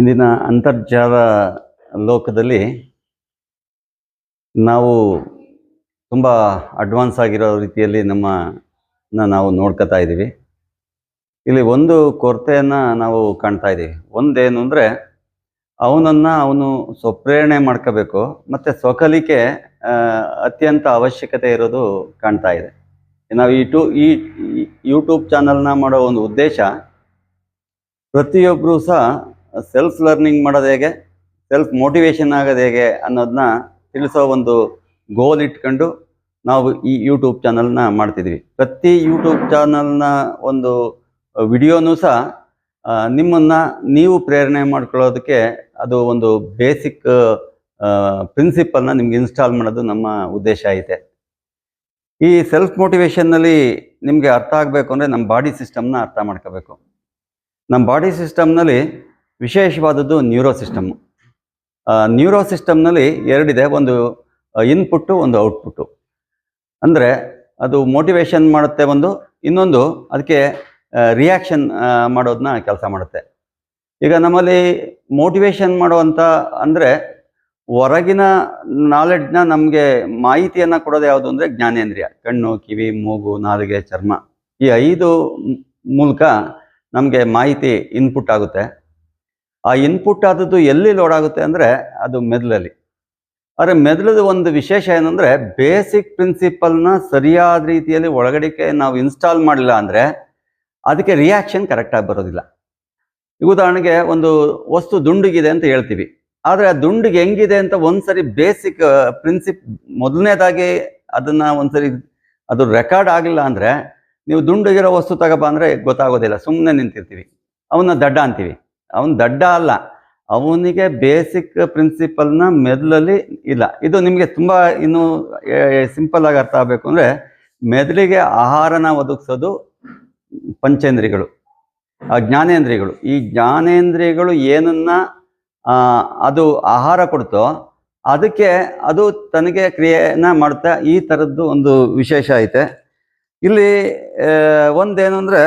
ಇಂದಿನ ಅಂತರ್ಜಾಲ ಲೋಕದಲ್ಲಿ ನಾವು ತುಂಬ ಅಡ್ವಾನ್ಸ್ ಆಗಿರೋ ರೀತಿಯಲ್ಲಿ ನಾವು ನೋಡ್ಕೊತಾ ಇದ್ದೀವಿ. ಇಲ್ಲಿ ಒಂದು ಕೊರತೆಯನ್ನು ನಾವು ಕಾಣ್ತಾ ಇದ್ದೀವಿ. ಒಂದೇನು ಅಂದರೆ ಅವನು ಸ್ವಪ್ರೇರಣೆ ಮಾಡ್ಕೋಬೇಕು, ಮತ್ತು ಸ್ವಕಲಿಕೆ ಅತ್ಯಂತ ಅವಶ್ಯಕತೆ ಇರೋದು ಕಾಣ್ತಾ ಇದೆ. ನಾವು ಈ ಯೂಟ್ಯೂಬ್ ಚಾನಲ್ನ ಮಾಡೋ ಒಂದು ಉದ್ದೇಶ, ಪ್ರತಿಯೊಬ್ಬರೂ ಸಹ ಸೆಲ್ಫ್ ಲರ್ನಿಂಗ್ ಮಾಡೋದು ಹೇಗೆ, ಸೆಲ್ಫ್ ಮೋಟಿವೇಶನ್ ಆಗೋದು ಹೇಗೆ ಅನ್ನೋದನ್ನ ತಿಳಿಸೋ ಒಂದು ಗೋಲ್ ಇಟ್ಕೊಂಡು ನಾವು ಈ ಯೂಟ್ಯೂಬ್ ಚಾನಲ್ನ ಮಾಡ್ತಿದ್ವಿ. ಪ್ರತಿ ಯೂಟ್ಯೂಬ್ ಚಾನಲ್ನ ಒಂದು ವಿಡಿಯೋನೂ ಸಹ ನಿಮ್ಮನ್ನು ನೀವು ಪ್ರೇರಣೆ ಮಾಡ್ಕೊಳ್ಳೋದಕ್ಕೆ ಅದು ಒಂದು ಬೇಸಿಕ್ ಪ್ರಿನ್ಸಿಪಲ್ನ ನಿಮ್ಗೆ ಇನ್ಸ್ಟಾಲ್ ಮಾಡೋದು ನಮ್ಮ ಉದ್ದೇಶ ಐತೆ. ಈ ಸೆಲ್ಫ್ ಮೋಟಿವೇಶನ್ನಲ್ಲಿ ನಿಮಗೆ ಅರ್ಥ ಆಗಬೇಕು ಅಂದರೆ ನಮ್ಮ ಬಾಡಿ ಸಿಸ್ಟಮ್ನ ಅರ್ಥ ಮಾಡ್ಕೋಬೇಕು. ನಮ್ಮ ಬಾಡಿ ಸಿಸ್ಟಮ್ನಲ್ಲಿ ವಿಶೇಷವಾದದ್ದು ನ್ಯೂರೋ ಸಿಸ್ಟಮ್ಮು. ನ್ಯೂರೋ ಸಿಸ್ಟಮ್ನಲ್ಲಿ ಎರಡಿದೆ, ಒಂದು ಇನ್ಪುಟ್ಟು, ಒಂದು ಔಟ್ಪುಟ್ಟು. ಅಂದರೆ ಅದು ಮೋಟಿವೇಶನ್ ಮಾಡುತ್ತೆ ಒಂದು, ಇನ್ನೊಂದು ಅದಕ್ಕೆ ರಿಯಾಕ್ಷನ್ ಮಾಡೋದನ್ನ ಕೆಲಸ ಮಾಡುತ್ತೆ. ಈಗ ನಮ್ಮಲ್ಲಿ ಮೋಟಿವೇಶನ್ ಮಾಡುವಂಥ ಅಂದರೆ ಹೊರಗಿನ ನಾಲೆಡ್ಜ್ನ ನಮಗೆ ಮಾಹಿತಿಯನ್ನು ಕೊಡೋದು ಯಾವುದು ಅಂದರೆ ಜ್ಞಾನೇಂದ್ರಿಯ, ಕಣ್ಣು, ಕಿವಿ, ಮೂಗು, ನಾಲಿಗೆ, ಚರ್ಮ. ಈ 5 ಮೂಲಕ ನಮಗೆ ಮಾಹಿತಿ ಇನ್ಪುಟ್ ಆಗುತ್ತೆ. ಆ ಇನ್ಪುಟ್ ಆದದ್ದು ಎಲ್ಲಿ ಲೋಡ್ ಆಗುತ್ತೆ ಅಂದರೆ ಅದು ಮೆದುಳಲ್ಲಿ. ಆದರೆ ಮೆದುಳದ ಒಂದು ವಿಶೇಷ ಏನಂದರೆ, ಬೇಸಿಕ್ ಪ್ರಿನ್ಸಿಪಲ್ನ ಸರಿಯಾದ ರೀತಿಯಲ್ಲಿ ಒಳಗಡೆಗೆ ನಾವು ಇನ್ಸ್ಟಾಲ್ ಮಾಡಲಿಲ್ಲ ಅಂದರೆ ಅದಕ್ಕೆ ರಿಯಾಕ್ಷನ್ ಕರೆಕ್ಟಾಗಿ ಬರೋದಿಲ್ಲ. ಈಗ ಉದಾಹರಣೆಗೆ ಒಂದು ವಸ್ತು ದುಂಡುಗಿದೆ ಅಂತ ಹೇಳ್ತೀವಿ, ಆದರೆ ಆ ದುಂಡಿಗೆ ಹೆಂಗಿದೆ ಅಂತ ಒಂದ್ಸರಿ ಬೇಸಿಕ್ ಮೊದಲನೇದಾಗಿ ಅದನ್ನು ಒಂದ್ಸರಿ ಅದು ರೆಕಾರ್ಡ್ ಆಗಲಿಲ್ಲ ಅಂದರೆ, ನೀವು ದುಂಡಿಗಿರೋ ವಸ್ತು ತಗೋಬ ಅಂದರೆ ಗೊತ್ತಾಗೋದಿಲ್ಲ, ಸುಮ್ಮನೆ ನಿಂತಿರ್ತೀವಿ, ಅವನ್ನ ದಡ್ಡ ಅಂತೀವಿ. ಅವನು ದಡ್ಡ ಅಲ್ಲ, ಅವನಿಗೆ ಬೇಸಿಕ್ ಪ್ರಿನ್ಸಿಪಲ್ನ ಮೆದುಳಲ್ಲಿ ಇಲ್ಲ. ಇದು ನಿಮಗೆ ತುಂಬ ಇನ್ನೂ ಸಿಂಪಲ್ ಆಗಿ ಅರ್ಥ ಆಗಬೇಕು ಅಂದರೆ, ಮೆದುಳಿಗೆ ಆಹಾರನ ಒದಗಿಸೋದು ಪಂಚೇಂದ್ರಿಯಗಳು, ಆ ಜ್ಞಾನೇಂದ್ರಿಯಗಳು. ಈ ಜ್ಞಾನೇಂದ್ರಿಯಗಳು ಏನನ್ನ ಅದು ಆಹಾರ ಕೊಡ್ತೋ ಅದಕ್ಕೆ ಅದು ತನಗೆ ಕ್ರಿಯೆನ ಮಾಡುತ್ತೆ. ಈ ಥರದ್ದು ಒಂದು ವಿಶೇಷ ಐತೆ ಇಲ್ಲಿ. ಒಂದೇನು ಅಂದರೆ,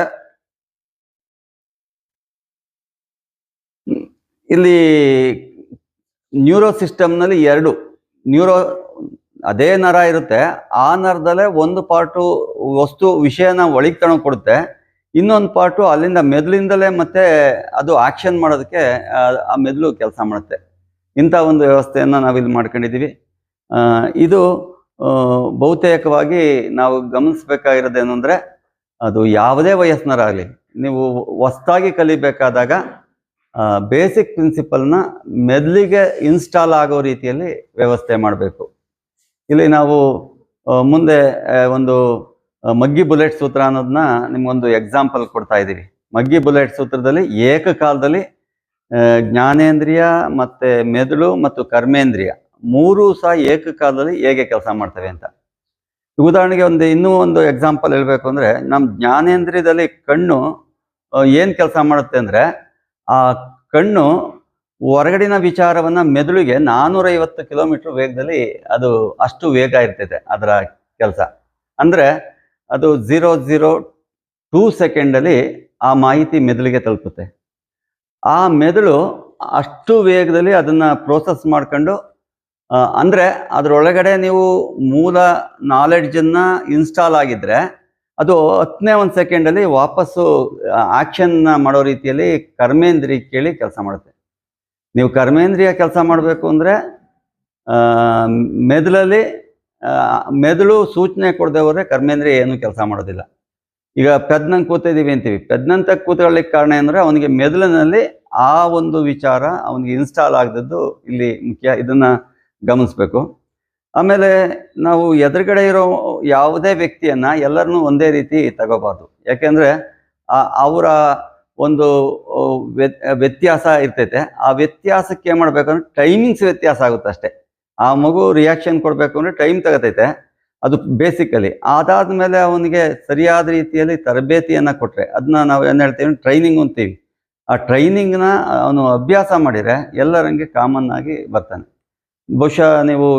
ಇಲ್ಲಿ ನ್ಯೂರೋ ಸಿಸ್ಟಮ್ನಲ್ಲಿ 2 ಅದೇ ನರ ಇರುತ್ತೆ. ಆ ನರದಲ್ಲೇ ಒಂದು ಪಾರ್ಟು ವಸ್ತು ವಿಷಯನ ಒಳಗೆ ತಗೊಂಡು ಕೊಡುತ್ತೆ, ಇನ್ನೊಂದು ಪಾರ್ಟು ಅಲ್ಲಿಂದ ಮೆದುಳಿಂದಲೇ ಮತ್ತೆ ಅದು ಆ್ಯಕ್ಷನ್ ಮಾಡೋದಕ್ಕೆ ಆ ಮೆದುಳು ಕೆಲಸ ಮಾಡುತ್ತೆ. ಇಂಥ ಒಂದು ವ್ಯವಸ್ಥೆಯನ್ನು ನಾವಿಲ್ಲಿ ಮಾಡ್ಕೊಂಡಿದ್ದೀವಿ. ಇದು ಬಹುತೇಕವಾಗಿ ನಾವು ಗಮನಿಸಬೇಕಾಗಿರೋದೇನು ಅಂದರೆ, ಅದು ಯಾವುದೇ ವಯಸ್ಸಿನರಾಗಲಿ ನೀವು ಹೊಸ್ದಾಗಿ ಕಲಿಬೇಕಾದಾಗ ಬೇಸಿಕ್ ಪ್ರಿನ್ಸಿಪಲ್ನ ಮೆದುಳಿಗೆ ಇನ್ಸ್ಟಾಲ್ ಆಗೋ ರೀತಿಯಲ್ಲಿ ವ್ಯವಸ್ಥೆ ಮಾಡಬೇಕು. ಇಲ್ಲಿ ನಾವು ಮುಂದೆ ಒಂದು ಮಗ್ಗಿ ಬುಲೆಟ್ ಸೂತ್ರ ಅನ್ನೋದನ್ನ ನಿಮ್ಗೊಂದು ಎಕ್ಸಾಂಪಲ್ ಕೊಡ್ತಾ ಇದ್ದೀವಿ. ಮಗ್ಗಿ ಬುಲೆಟ್ ಸೂತ್ರದಲ್ಲಿ ಏಕಕಾಲದಲ್ಲಿ ಜ್ಞಾನೇಂದ್ರಿಯ ಮತ್ತು ಮೆದುಳು ಮತ್ತು ಕರ್ಮೇಂದ್ರಿಯ 3 ಸಹ ಏಕಕಾಲದಲ್ಲಿ ಹೇಗೆ ಕೆಲಸ ಮಾಡ್ತವೆ ಅಂತ. ಉದಾಹರಣೆಗೆ ಇನ್ನೂ ಒಂದು ಎಕ್ಸಾಂಪಲ್ ಹೇಳಬೇಕು ಅಂದರೆ, ನಮ್ಮ ಜ್ಞಾನೇಂದ್ರಿಯದಲ್ಲಿ ಕಣ್ಣು ಏನು ಕೆಲಸ ಮಾಡುತ್ತೆ ಅಂದರೆ, ಆ ಕಣ್ಣು ಹೊರಗಡಿನ ವಿಚಾರವನ್ನು ಮೆದುಳಿಗೆ 450 ಕಿಲೋಮೀಟರ್ ವೇಗದಲ್ಲಿ ಅದು ಅಷ್ಟು ವೇಗ ಇರ್ತೈತೆ ಅದರ ಕೆಲಸ. ಅಂದರೆ ಅದು 0.02 ಸೆಕೆಂಡಲ್ಲಿ ಆ ಮಾಹಿತಿ ಮೆದುಳಿಗೆ ತಲುಪುತ್ತೆ. ಆ ಮೆದುಳು ಅಷ್ಟು ವೇಗದಲ್ಲಿ ಅದನ್ನು ಪ್ರೋಸೆಸ್ ಮಾಡ್ಕೊಂಡು, ಅಂದರೆ ಅದರೊಳಗಡೆ ನೀವು ಮೂಲ ನಾಲೆಡ್ಜನ್ನು ಇನ್ಸ್ಟಾಲ್ ಆಗಿದ್ದರೆ ಅದು 10ನೇ ಒಂದು ಸೆಕೆಂಡಲ್ಲಿ ವಾಪಸ್ಸು ಆ್ಯಕ್ಷನ್ನ ಮಾಡೋ ರೀತಿಯಲ್ಲಿ ಕರ್ಮೇಂದ್ರಿಯ ಕೇಳಿ ಕೆಲಸ ಮಾಡುತ್ತೆ. ನೀವು ಕರ್ಮೇಂದ್ರಿಯ ಕೆಲಸ ಮಾಡಬೇಕು ಅಂದರೆ ಮೆದುಳು ಸೂಚನೆ ಕೊಡದೆ ಹೋದರೆ ಕರ್ಮೇಂದ್ರಿಯ ಏನೂ ಕೆಲಸ ಮಾಡೋದಿಲ್ಲ. ಈಗ ಪೆದ್ನಂಗೆ ಕೂತಿದ್ದೀವಿ ಅಂತೀವಿ, ಪೆದ್ನಂತ ಕೂತ್ಕೊಳ್ಳಿಕ್ಕೆ ಕಾರಣ ಅಂದರೆ ಅವನಿಗೆ ಮೆದುಳಿನಲ್ಲಿ ಆ ಒಂದು ವಿಚಾರ ಅವನಿಗೆ ಇನ್ಸ್ಟಾಲ್ ಆಗದದ್ದು ಇಲ್ಲಿ ಮುಖ್ಯ. ಇದನ್ನು ಗಮನಿಸಬೇಕು. ಆಮೇಲೆ ನಾವು ಎದುರುಗಡೆ ಇರೋ ಯಾವುದೇ ವ್ಯಕ್ತಿಯನ್ನು ಎಲ್ಲರನ್ನೂ ಒಂದೇ ರೀತಿ ತಗೋಬಾರ್ದು. ಯಾಕೆಂದರೆ ಅವರ ಒಂದು ವ್ಯತ್ಯಾಸ ಇರ್ತೈತೆ. ಆ ವ್ಯತ್ಯಾಸಕ್ಕೆ ಏನು ಮಾಡಬೇಕಂದ್ರೆ ಟೈಮಿಂಗ್ಸ್ ವ್ಯತ್ಯಾಸ ಆಗುತ್ತೆ ಅಷ್ಟೇ. ಆ ಮಗು ರಿಯಾಕ್ಷನ್ ಕೊಡಬೇಕು ಅಂದರೆ ಟೈಮ್ ತಗೋತೈತೆ, ಅದು ಬೇಸಿಕಲಿ. ಅದಾದಮೇಲೆ ಅವನಿಗೆ ಸರಿಯಾದ ರೀತಿಯಲ್ಲಿ ತರಬೇತಿಯನ್ನು ಕೊಟ್ಟರೆ, ಅದನ್ನ ನಾವು ಏನು ಹೇಳ್ತೀವಿ, ಟ್ರೈನಿಂಗ್ ಅಂತೀವಿ. ಆ ಟ್ರೈನಿಂಗ್ನ ಅವನು ಅಭ್ಯಾಸ ಮಾಡಿದರೆ ಎಲ್ಲರಂಗೆ ಕಾಮನ್ ಆಗಿ ಬರ್ತಾನೆ. ಬಹುಶಃ ನೀವು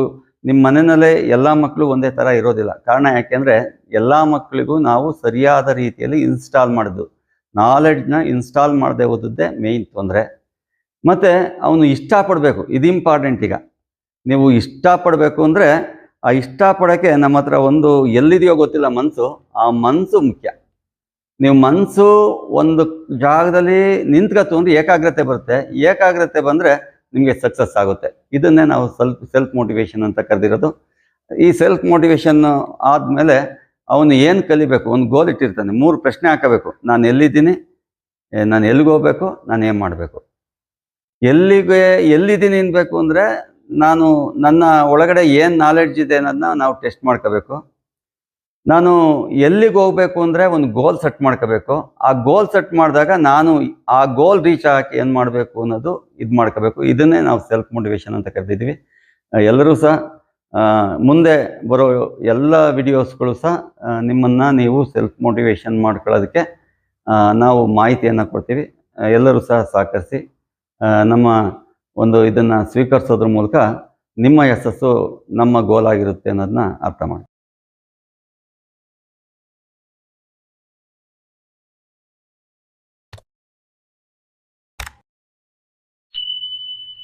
ನಿಮ್ಮ ಮನೆಯಲ್ಲೇ ಎಲ್ಲ ಮಕ್ಕಳು ಒಂದೇ ಥರ ಇರೋದಿಲ್ಲ. ಕಾರಣ ಯಾಕೆಂದರೆ ಎಲ್ಲ ಮಕ್ಕಳಿಗೂ ನಾವು ಸರಿಯಾದ ರೀತಿಯಲ್ಲಿ ಇನ್ಸ್ಟಾಲ್ ಮಾಡೋದು, ನಾಲೆಡ್ಜ್ನ ಇನ್ಸ್ಟಾಲ್ ಮಾಡದೆ ಹೋದದ್ದೇ ಮೇಯ್ನ್ ತೊಂದರೆ. ಮತ್ತು ಅವನು ಇಷ್ಟಪಡಬೇಕು. ಇದು ಇಂಪಾರ್ಟೆಂಟ್. ಈಗ ನೀವು ಇಷ್ಟಪಡಬೇಕು ಅಂದರೆ ಆ ಇಷ್ಟಪಡೋಕ್ಕೆ ನಮ್ಮ ಹತ್ರ ಒಂದು ಎಲ್ಲಿದೆಯೋ ಗೊತ್ತಿಲ್ಲ ಮನಸ್ಸು, ಆ ಮನಸ್ಸು ಮುಖ್ಯ. ನೀವು ಮನಸ್ಸು ಒಂದು ಜಾಗದಲ್ಲಿ ನಿಂತ್ಕೊತು ಅಂದರೆ ಏಕಾಗ್ರತೆ ಬರುತ್ತೆ. ಏಕಾಗ್ರತೆ ಬಂದರೆ ನಿಮಗೆ ಸಕ್ಸಸ್ ಆಗುತ್ತೆ. ಇದನ್ನೇ ನಾವು ಸೆಲ್ಫ್ ಮೋಟಿವೇಶನ್ ಅಂತ ಕರೆದಿರೋದು. ಈ ಸೆಲ್ಫ್ ಮೋಟಿವೇಶನ್ ಆದಮೇಲೆ ಅವನು ಏನು ಕಲಿಬೇಕು, ಒಂದು ಗೋಲ್ ಇಟ್ಟಿರ್ತಾನೆ. 3 ಪ್ರಶ್ನೆ ಹಾಕಬೇಕು. ನಾನು ಎಲ್ಲಿದ್ದೀನಿ, ನಾನು ಎಲ್ಲಿಗೆ ಹೋಗ್ಬೇಕು, ನಾನು ಏನು ಮಾಡಬೇಕು. ಎಲ್ಲಿದ್ದೀನಿ ಅನ್ಬೇಕು ಅಂದರೆ ನಾನು ನನ್ನ ಒಳಗಡೆ ಏನು ನಾಲೆಡ್ಜ್ ಇದೆ ಅನ್ನೋದನ್ನ ನಾವು ಟೆಸ್ಟ್ ಮಾಡ್ಕೋಬೇಕು. ನಾನು ಎಲ್ಲಿಗೆ ಹೋಗಬೇಕು ಅಂದರೆ ಒಂದು ಗೋಲ್ ಸೆಟ್ ಮಾಡ್ಕೋಬೇಕು. ಆ ಗೋಲ್ ಸೆಟ್ ಮಾಡಿದಾಗ ನಾನು ಆ ಗೋಲ್ ರೀಚ್ ಆಗಕ್ಕೆ ಏನು ಮಾಡಬೇಕು ಅನ್ನೋದು ಇದು ಮಾಡ್ಕೋಬೇಕು. ಇದನ್ನೇ ನಾವು ಸೆಲ್ಫ್ ಮೋಟಿವೇಶನ್ ಅಂತ ಕರೆದಿದ್ವಿ. ಎಲ್ಲರೂ ಸಹ ಮುಂದೆ ಬರೋ ಎಲ್ಲ ವಿಡಿಯೋಸ್ಗಳು ಸಹ ನಿಮ್ಮನ್ನು ನೀವು ಸೆಲ್ಫ್ ಮೋಟಿವೇಶನ್ ಮಾಡ್ಕೊಳ್ಳೋದಕ್ಕೆ ನಾವು ಮಾಹಿತಿಯನ್ನು ಕೊಡ್ತೀವಿ. ಎಲ್ಲರೂ ಸಹ ಸಹಕರಿಸಿ ನಮ್ಮ ಒಂದು ಇದನ್ನು ಸ್ವೀಕರಿಸೋದ್ರ ಮೂಲಕ ನಿಮ್ಮ ಯಶಸ್ಸು ನಮ್ಮ ಗೋಲ್ ಆಗಿರುತ್ತೆ ಅನ್ನೋದನ್ನ ಅರ್ಥ ಮಾಡಿ.